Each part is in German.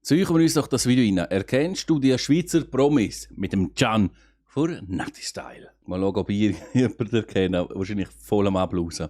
Suchen wir uns doch das Video rein. Erkennst du die Schweizer Promis mit dem Can von Nati Style? Mal schauen, ob ihr jemanden erkennt. Wahrscheinlich voll am Ablausen.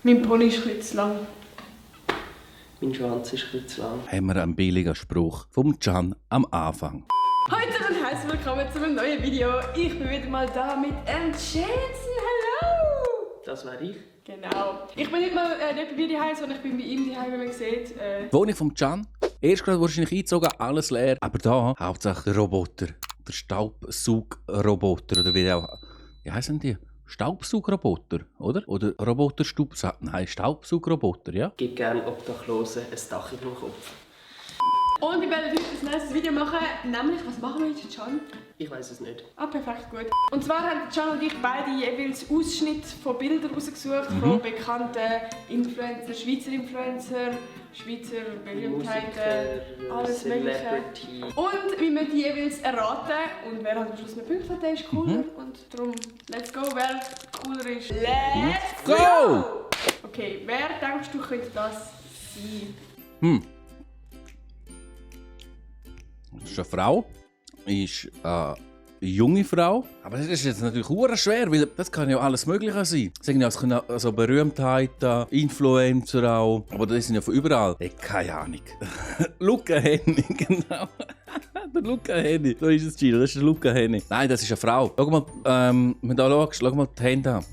Mein Pony ist etwas zu lang. Mein Schwanz ist etwas zu lang. Haben wir einen billigen Spruch vom Can am Anfang. Heute und herzlich willkommen zu einem neuen Video. Ich bin wieder mal da mit Jensen. Hallo! Das wäre ich. Genau. Ich bin nicht mal nicht bei mir daheim, sondern ich bin bei ihm daheim, wie man sieht. Die Wohnung vom Can. Erst gerade wahrscheinlich eingezogen, alles leer. Aber da hauptsächlich der Roboter. Der Staubsaugroboter. Oder wie heißen die? Staubsaugroboter, oder? Oder Roboter-Staubsauger. Nein, Staubsaugroboter, ja? Gib gerne Obdachlosen ein Dach über dem Kopf. Und wir werden heute ein nächstes Video machen, nämlich, was machen wir heute, Can? Ich weiß es nicht. Ah, perfekt, gut. Und zwar haben Can und ich beide jeweils Ausschnitte von Bildern rausgesucht, von bekannten Influencer, Schweizer Berühmtheiten, alles Mögliche. Celebrity. Und wir müssen die jeweils erraten und wer halt am Schluss mehr Punkte hat, der ist cooler. Und darum, let's go, wer cooler ist. Let's go! Okay, wer denkst du könnte das sein? Das ist eine Frau. Ist eine junge Frau. Aber das ist jetzt natürlich hure schwer, weil das kann ja alles Mögliche sein. Sagen ja, es können also Berühmtheiten, Influencer auch. Aber das sind ja von überall. Hey, keine Ahnung. Luca Henny, genau. Der Luca Henny. Da ist es, Gino. Das ist der Luca Henny. Nein, das ist eine Frau. Schau mal, wenn du da schaust, schau mal die Hände an.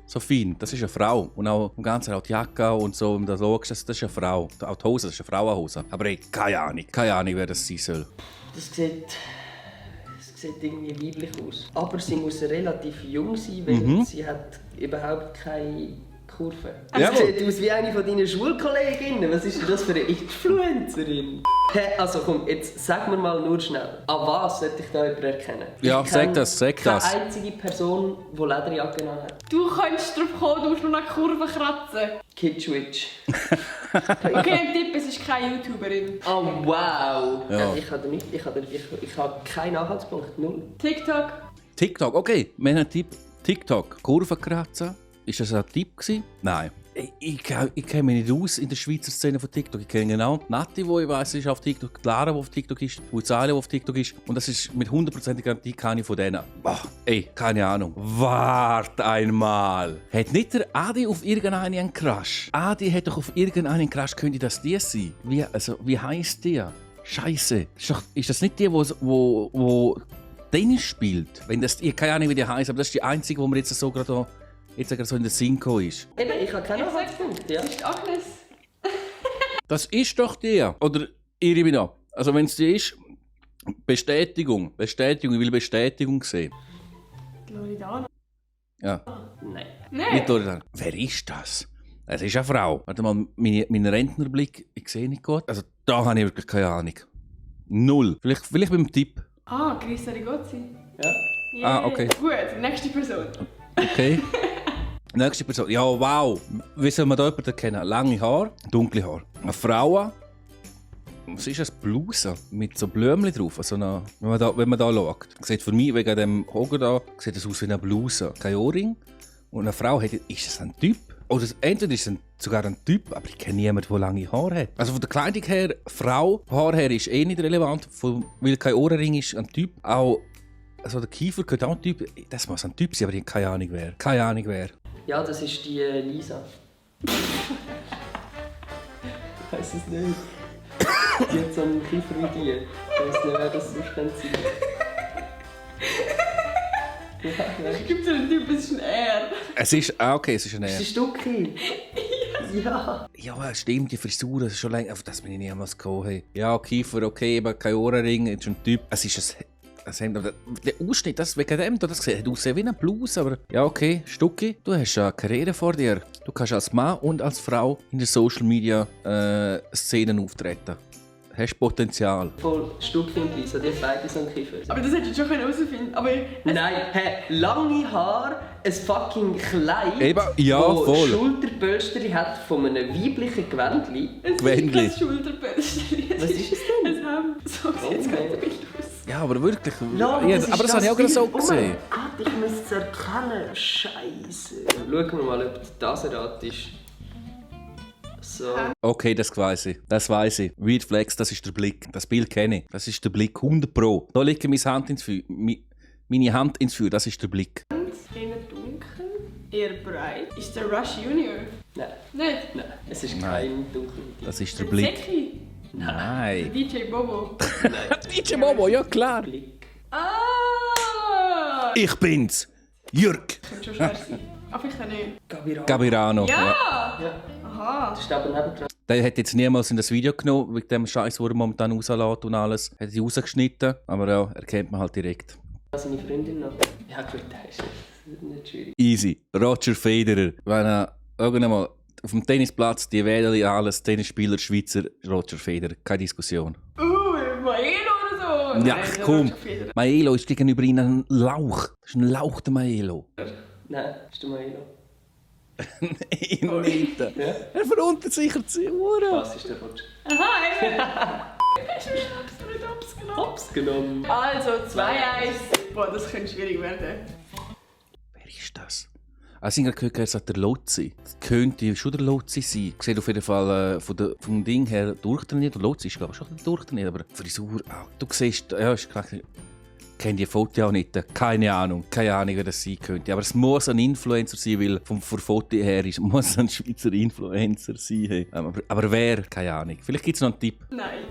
So fein, das ist eine Frau. Und auch im Ganzen auch die Jacke und so, wenn du da schaust, das ist eine Frau. Auch die Hose, das ist eine Frauenhose. Aber hey, keine Ahnung, wer das sein soll. Das sieht irgendwie weiblich aus. Aber sie muss relativ jung sein, weil sie hat überhaupt keine Kurve. Jawohl. Sie sieht aus wie eine von deinen Schulkolleginnen. Was ist denn das für eine Influencerin? Also komm, jetzt sag mir mal nur schnell, an was sollte ich da jemanden erkennen? Ja, Ich sag kenne das. keine einzige Person, die Lederjacke hat. Du könntest drauf kommen, du musst nur nach Kurven kratzen. Kitschwitch. Okay, ein Tipp, es ist keine YouTuberin. Oh wow! Ja. Ich habe keinen Anhaltspunkt, null. TikTok. TikTok, okay, wir haben einen Tipp. TikTok, Kurven kratzen. Ist das ein Tipp gewesen? Nein. Ich kenne mich nicht aus in der Schweizer Szene von TikTok. Ich kenne genau die Nati, die ich weiss, ist auf TikTok, die Lara, die auf TikTok ist, die Izalia, die auf TikTok ist. Und das ist mit 100% Garantie keine von denen. Boah, ey, keine Ahnung. Wart einmal. Hat nicht der Adi auf irgendeinen einen Crush? Adi hat doch auf irgendeinen Crush, könnte das die sein? Wie heisst die? Scheiße. Ist das nicht die, wo Tennis spielt? Wenn das, ich keine Ahnung, wie die heisst, aber das ist die einzige, die mir jetzt so gerade so in den Sinn gekommen ist. Eben, ich habe keinen Anhaltspunkt. Ja. Das ist Agnes. Das ist doch die. Oder irre mich da. Also wenn es die ist, Bestätigung. Ich will Bestätigung sehen. Loredana. Ja, Nein. Nein. nicht Loredana. Wer ist das? Es ist eine Frau. Warte mal, mein Rentnerblick, ich sehe nicht gut. Also da habe ich wirklich keine Ahnung. Null. Vielleicht mit dem Tipp. Ah, Chris Arigozzi. Ja. Yeah. Ah, okay. Gut, nächste Person. Okay. Nächste Person. Ja, wow. Wie soll man da jemanden kennen? Lange Haare, dunkle Haare. Eine Frau. Was ist das? Bluse mit so Blümchen drauf. Also wenn man da schaut. Sieht für mich wegen dem Hoger da, sieht das aus wie eine Bluse. Kein Ohrring. Und eine Frau hat, ist das ein Typ? Oder entweder ist es sogar ein Typ, aber ich kenne niemanden, der lange Haare hat. Also von der Kleidung her, Frau, Haar her ist eh nicht relevant, weil kein Ohrring ist ein Typ. Auch also der Kiefer könnte auch ein Typ, das muss ein Typ sein, aber ich habe keine Ahnung wer. Keine Ahnung wer. Ja, das ist die Lisa. Ich weiß es nicht. Die hat so einen Kiefer wie die. Ich weiß nicht, wer das sonst könnte sein. Es gibt so einen Typ, es ist ein R. Es ist, okay, es ist ein Ist R. das Stucki? Ja. Ja, stimmt, die Frisur, das ist schon länger, auf das bin ich niemals gekommen. Hey. Ja, Kiefer, okay, aber kein Ohrenring, ist ein Typ. Es ist ein Hemd, aber der Ausschnitt, das wegen dem, das sieht aus wie eine Bluse, aber ja, okay, Stucki, du hast eine Karriere vor dir. Du kannst als Mann und als Frau in der Social Media Szenen auftreten. Hast Potenzial. Voll Stucki und Lisa, die haben beide so einen Kiefer. Aber das hättest du schon herausfinden können. Nein, lange Haare, ein fucking Kleid, Eben, ja, wo voll. Schulterpölster hat von einem weiblichen Gewändli. Es ist Gewändli. kein Schulterbändchen. Was ist es denn? Es haben so sieht es Okay. ganz wild aus. Ja, aber wirklich. Ja, aber das habe ich auch gerade so Bild. gesehen. Oh mein Gott, ich muss es erkennen. Scheiße. Schauen wir mal, ob das erratest. So. Okay, das weiss ich. Das weiss ich. Weird Flex, das ist der Blick. Das Bild kenne ich. Das ist der Blick 100 Pro. Da lege ich meine Hand ins Feuer. Meine Hand ins Feuer, das ist der Blick. Eher dunkel, eher breit. Ist der Rush Junior? Nein. Nicht? Nein, es ist kein dunkler Das ist der Blick. Zeki? Nein. DJ Bobo? DJ Bobo, ja klar. Blick. Ah! Ich bin's. Jürg. Könnte schon schwer sein. Aber ich kann nicht. Gabirano. Ja! Ja, Aha! das ist aber nebendran. Der hat jetzt niemals in das Video genommen, wegen dem Scheiß, den er momentan rauslässt und alles. Hat sie rausgeschnitten, aber ja, erkennt man halt direkt. Seine Freundin noch. Ja gut, das ist nicht schwierig. Easy. Roger Federer. Wenn er irgendwann mal auf dem Tennisplatz, die Wähler, alles, Tennisspieler, Schweizer, Roger Federer. Keine Diskussion. Maelo oder so? Ja, Nein, komm. Roger Federer. Maelo ist gegenüber ihnen ein Lauch. Das ist ein Lauch, der Maelo. Nein, ist der Maelo. Nein, nicht. Ja? Er verunsichert sich. Was ist der Roger? Aha, eben. Hast du Schnaps mit Ops genommen? Hops genommen. Also, 2-1. Boah, das könnte schwierig werden. Wer ist das? Ich habe gehört, er sagt der Lotzi. Das könnte schon der Lotzi sein. Sieht auf jeden Fall vom Ding her durchtrainiert. Der Lotzi ist glaube ich schon durchtrainiert, aber Frisur auch. Du siehst, ja, ist klar. Ich kenne die Fotos auch nicht. Keine Ahnung, wer das sein könnte. Aber es muss ein Influencer sein, weil vom Foto her muss ein Schweizer Influencer sein. Hey. Aber wer? Keine Ahnung. Vielleicht gibt es noch einen Tipp. Nein.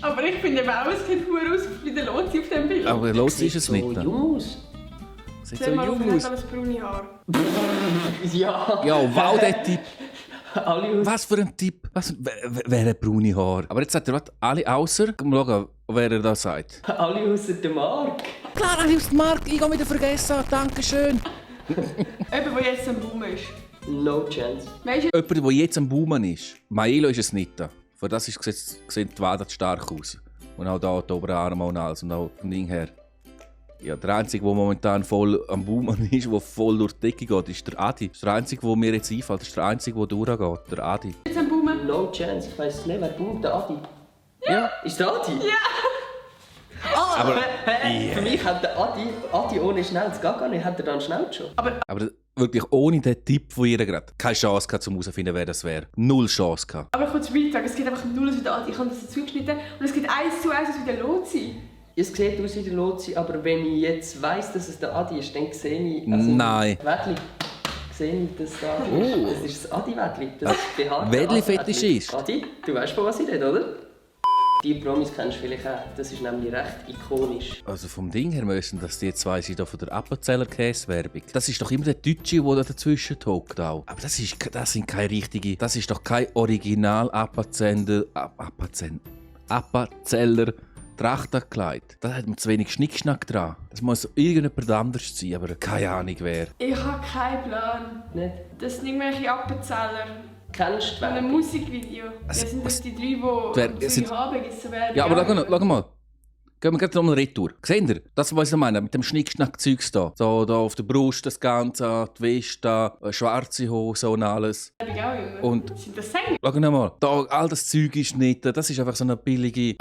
Aber ich finde eben auch, es sieht verdammt aus wie der Lotzi auf dem Bild. Aber der Lotzi ist es so nicht. jung aus. Sieht Stell so mal auf, jung er aus. hat alles braune Haare. Ja. Ja, wow, der Tipp. Alle aus. Was für ein Tipp? Wer hat braune Haare? Aber jetzt sagt er, was? Alle außer. Mal schauen, wer er da sagt. Alle außer der Mark. Klar, alle aus dem Markt. Ich habe wieder vergessen. Dankeschön. Jemand, der jetzt am Boom ist. No chance. Weißt du, Jemand, der jetzt am Boomen ist. Maelo ist es nicht. Für das sieht die Wade stark aus. Und auch da die Oberarme und alles. Und auch vom Ding her. Ja, der Einzige, der momentan voll am Boomen ist, der voll durch die Decke geht, ist der Adi. Das ist der Einzige, der mir jetzt einfällt. Das ist der Einzige, der durchgeht. Der Adi. jetzt am Boom? No chance. Ich weiss nicht, wer boomt. Der Adi. Ja. Ist der Adi? Ja! Ah, Aber- für mich hat der Adi ohne Schnauze gar nicht. Hat er dann Schnauze schon? Aber wirklich ohne den Tipp von ihr gerade keine Chance gehabt, um herauszufinden, wer das wäre. Null Chance gehabt. Aber ich kann es Real sagen, es geht einfach null aus wie der Adi. Ich habe das dazu geschnitten und es geht 1:1 aus wie der Lotzi. Es sieht aus wie der Lotzi, aber wenn ich jetzt weiss, dass es der Adi ist, dann sehe ich... Nein. Wädli. Sehe ich, dass der Adi ist. Das ist das Adi-Wädli. Das ist behaart. Wädli-Fetisch ist. Adi, du weißt, von was ich rede, oder? Die Promis kennst du vielleicht auch. Das ist nämlich recht ikonisch. Also vom Ding her müssen das die zwei sind von der Appenzeller Käsewerbung. Das ist doch immer der Deutsche, der da dazwischen hockt auch. Aber das sind keine richtige. Das ist doch kein Original Appenzeller Trachtenkleid. Da hat man zu wenig Schnickschnack dran. Das muss irgendjemand anders sein, aber keine Ahnung wer. Ich habe keinen Plan. Nicht? Das sind irgendwelche Appenzeller. Kennst du Von einem Werbung? Musikvideo. Das sind das die drei, die Wer- sind- haben, gibt es so Werbung. Ja, aber schau mal. Gehen wir gerade nochmal retour. Seht ihr? Das, was ich meine, mit dem Schnickschnack-Zeugs da. So, da auf der Brust das Ganze, die Weste, schwarze Hose und alles. Werbung auch immer. Und Sind das Sänger? schau mal, da, all das Zeug ist nicht. Das ist einfach so eine billige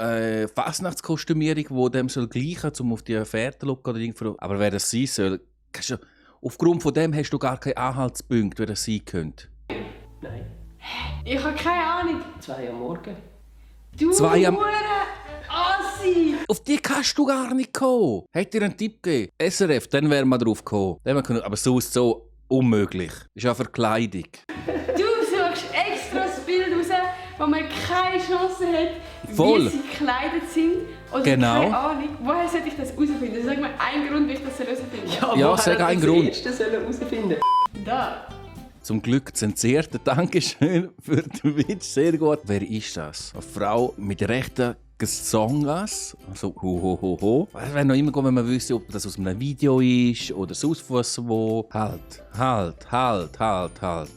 Fasnachtskostümierung, die dem soll gleichen, um auf die Fährte zu schauen oder irgendwo. Aber wer das sein soll, kannst du, aufgrund von dem hast du gar keine Anhaltspunkte, wer das sein könnte. Nein. Ich habe keine Ahnung. 2 am Morgen. Du 2 am- Hure Assi! Auf die kannst du gar nicht kommen. Hätte dir einen Tipp gegeben? SRF, dann wären wir drauf gekommen. Aber sonst so unmöglich. Das ist ja Verkleidung. Du suchst extra das Bild raus, wo man keine Chance hat, Voll. wie sie gekleidet sind. Oder Genau. keine Ahnung. Woher sollte ich das herausfinden? Sag mir einen Grund, wie ich das herausfinden soll. Ja, woher sag hat einen er Grund. das erste herausfinden? Da. Zum Glück zensiert. Dankeschön für den Witz. Sehr gut. Wer ist das? Eine Frau mit rechten Gesongas. Also, ho. Es wäre noch immer gut, wenn man wüsste, ob das aus einem Video ist oder sonst was wo. Halt.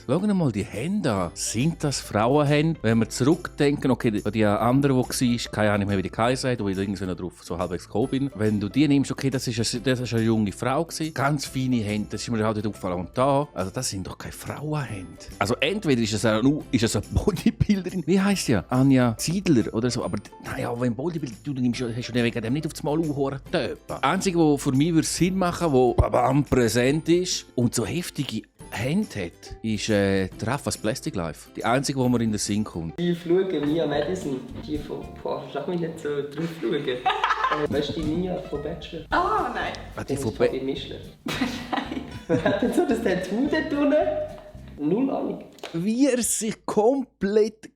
Schau mal die Hände an. Sind das Frauenhände? Wenn wir zurückdenken, okay, die andere, die war, keine Ahnung mehr, wie die geheißen hat, wo ich irgendwie noch drauf so halbwegs gekommen bin. Wenn du die nimmst, okay, das ist eine junge Frau gewesen. Ganz feine Hände, das ist mir halt nicht aufgefallen. Und da, also das sind doch keine Frauenhände. Also entweder ist es eine Bodybuilderin, wie heisst sie? Anja Ziedler oder so, aber naja, ja, wenn Bodybuilding, du nimmst, hast du wegen dem nicht auf das Mal Uhren töpen. Das Einzige, was für mich Sinn machen würde, was babam präsent ist und so heftige Hände hat, ist die Raffas Plastic Life. Die einzige, die mir in den Sinn kommt. Die Fluge Mia Madison, die von, schau mich nicht so drauf schauen. Weißt du, die Mia von Bachelor? Ah, nein. Die von Fabi Mischler. Nein. Wer hat denn so das Tattoo dort unten? Null Ahnung. Wie er sich komplett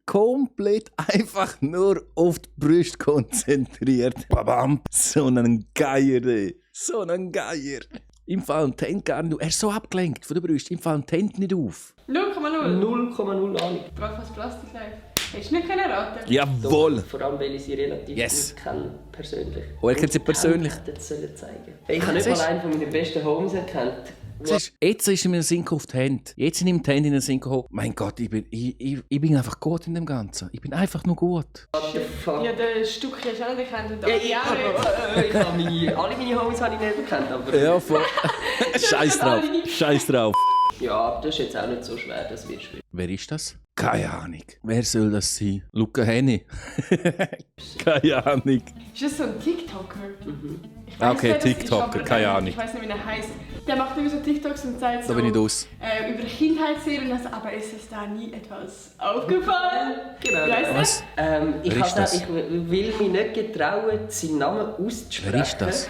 einfach nur auf die Brust konzentriert. Babam, so ein Geier, ey. So ein Geier. Ihm fallen die Hände gar nicht auf. Er ist so abgelenkt von der Brust. Ihm fallen die Hände nicht auf. 0,0. 0,0 Ahnung. Raffas Plastic Life. Hättest du nicht raten? Jawohl! Vor allem, weil ich sie relativ Yes. gut kenne, persönlich. Oh, er kennt sie persönlich? Ich hätte zeigen. Ich habe nicht mal einen von meinen besten Homies erkannt. Jetzt ist ihm in den Sinn gekommen, die Hände. Jetzt sind ihm die Hände in den Sinn gekommen. Mein Gott, ich bin einfach gut in dem Ganzen. Ich bin einfach nur gut. What the fuck? Ja, der Stückchen hast du auch nicht erkannt. Und Ja, ja, nicht. ich habe alle meine Homies habe ich nicht erkannt, aber... Ja, voll. Scheiß drauf. Scheiß drauf. Ja, das ist jetzt auch nicht so schwer, das wird schwierig. Wer ist das? Keine Ahnung. Wer soll das sein? Luca Henny? Keine Ahnung. Ist das so ein TikToker? Ich Ah, weiss okay, wer das ist, TikToker, aber, keine Ahnung. Ich weiß nicht, wie er heisst. Der macht immer so TikToks und sagt so... Da bin ich raus. Über Kindheitsserien, also, aber ist es da nie etwas aufgefallen? Genau. Wie heisst der? Ich, Wer ist das? ich will mich nicht getrauen, seinen Namen auszusprechen. Wer ist das?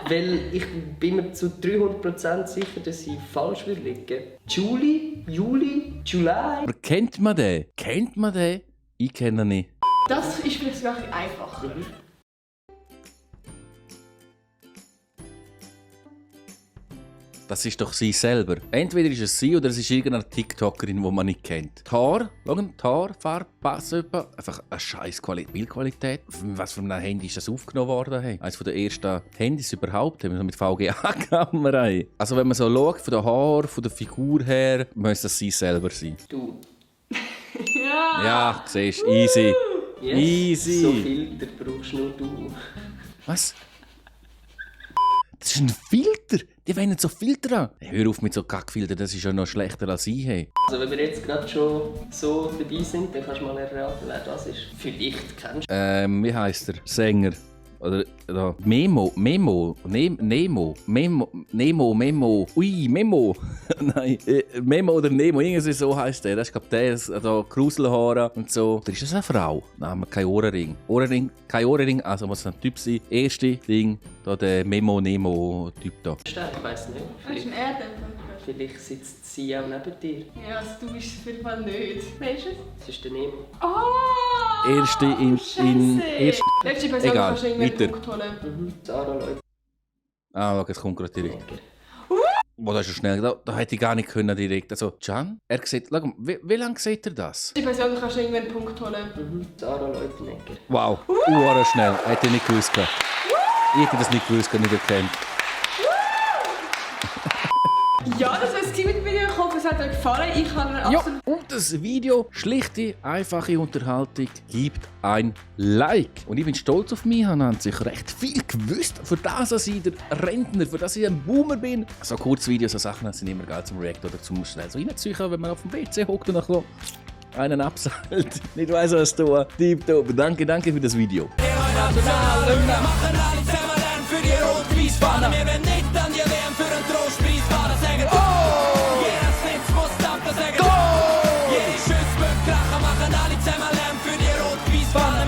Weil ich bin mir zu 300% sicher, dass ich falsch würde liegen. Juli? Aber kennt man den? Kennt man den? Ich kenne ihn nicht. Das ist vielleicht sogar ein bisschen einfacher. Das ist doch sie selber. Entweder ist es sie oder es ist irgendeine TikTokerin, die man nicht kennt. Die Haare, die Haarfarbe passt etwa. Einfach eine scheiß Bildqualität. Was für ein Handy ist das aufgenommen worden? Hey? Eines der ersten Handys überhaupt, mit VGA-Kamera. Also wenn man so schaut, von den Haaren, von der Figur her, müsste das sie selber sein. Du. Ja! Ja, siehst du, easy. Yes. Easy. So Filter brauchst nur du. Was? Das ist ein Filter. Die wenden so Filter an. Hey, hör auf mit so Kackfiltern, das ist ja noch schlechter als ich. Hey. Also wenn wir jetzt gerade schon so dabei sind, dann kannst du mal erraten, wer das ist. Vielleicht kennst du. Wie heisst der? Sänger. Oder Memo. Ui, Memo. Nein, Memo oder Nemo, irgendwie so heisst der. Das ist, glaube ich, der, da Gruselhaare und so. Oder ist das eine Frau? Nein, kein Ohrenring. Kein Ohrenring, also muss ein Typ sein. Erste Ding, da der Nemo-Typ da. Ich weiß nicht. Das ist ein Erdämpfer. Vielleicht sitzt sie auch neben dir. Ja, also du bist es auf jeden Fall nicht. Wer ist es? Das ist der Nemo. Oh! Erste in erste. Letzte Person Egal, kannst du irgendwie weiter. einen Punkt holen. Sarah Leute. Ah, schau, jetzt kommt gerade direkt. Oh, das ist schon schnell. Da hätte ich gar nicht können direkt. Also, Can, er sieht, schau mal, wie lange sieht er das? Die Person kannst du irgendwie einen Punkt holen. Sarah Leutenegger. Wow, schnell. Hätte ich nicht gewusst. Ich hätte das nicht gewusst, nicht erkannt. Ja, das war es mit dem Video. Ich hoffe, es hat euch gefallen. Ich habe Ja, absolut... und das Video, schlichte, einfache Unterhaltung, gibt ein Like. Und ich bin stolz auf mich, habe sich recht viel gewusst. Für das, dass ich der Rentner, für das ich ein Boomer bin. So Kurzvideos, so Sachen sind immer geil zum React oder zum schnell so reinziehen, wenn man auf dem PC hockt und dann einen abseilt. Nicht weiss, was da. Tipptopp. Danke für das Video. Internationale Nacht.